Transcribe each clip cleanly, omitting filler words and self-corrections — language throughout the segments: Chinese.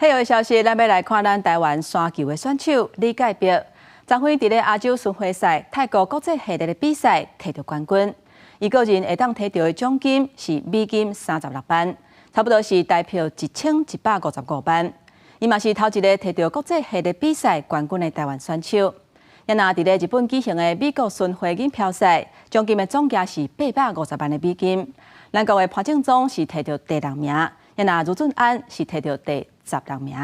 体育的消息，咱要来看咱台湾山球的选手李界碧，昨天伫咧亚洲巡回赛泰国国际系列的比赛摕到冠军。伊个人会当摕到的奖金是美金36万，差不多是台票1155万。伊嘛是头一个摕到国际系列比赛冠军的台湾选手。也那伫咧日本举行的美国巡回锦标赛，奖金的总价是850万的美金。咱国的潘正宗是摕到第6名，也那卢俊安是摕到第16名。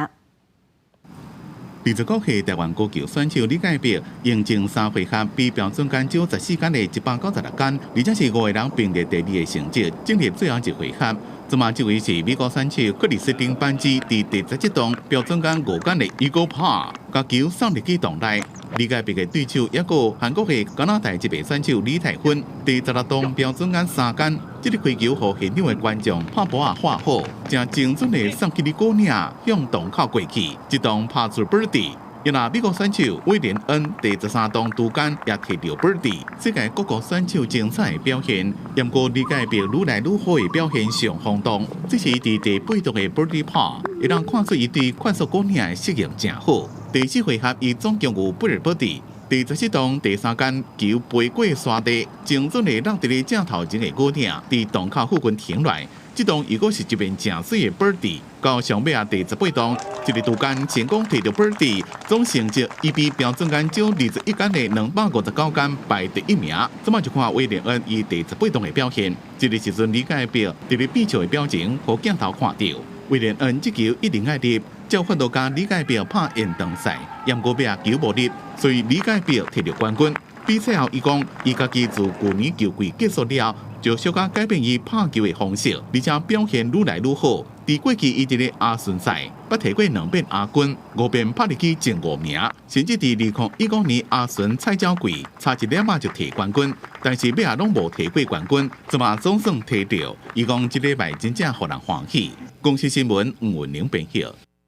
29岁台湾国球选手李界碧，用前3回合比标准杆少14杆的196杆，而且是5个人并列第2的成绩，进入最后一回合。这嘛，这位是美国选手克里斯汀班基伫第17洞标准杆5杆的Eagle Park，把球送入去洞内。李界碧的对手也有韩国的加拿大一名选手李泰芬，第16洞标准杆3杆，这个开球和现场的观众拍波啊画好，正精准的送去你果岭向洞口过去，一洞拍出 birdie。也那美国选手威廉恩第13洞拄杆也摕到 birdie， 世界各国选手精彩的表现。不过李界碧愈来愈好的表现上轰动，这是伫第8洞的 birdie par， 会让看出伊对快速果岭的适应真好。第4回合伊总共有8个 birdie。第17洞第3杆球飞过沙地，精准地落伫咧正头前的果岭，伫洞口附近停落。这洞如果是一面正水的 birdie， 到上尾第18洞，一个拄杆成功摕到 birdie， 总成绩伊比标准杆少21杆的259杆排第1名。这么就看威廉恩伊第18洞的表现，这个时阵李界碧伫咧比球的表情，互镜头看到。威廉恩这球一定爱入，照法度甲李界碧拍延长赛，不过尾球无入，所以李界碧摕到冠军。比赛后，伊讲伊家己自去年球季结束了，就小可改变伊拍球的方式，而且表现愈来愈好。伫过去伊伫咧亚巡赛，捌摕过2遍亚军，5遍拍入去前5名，甚至伫2015年亚巡菜鸟季差一点就摕冠军，但是尾也拢无摕过冠军，这嘛总算摕到。伊讲这礼拜真正互人欢喜。公司新闻吴文玲编译。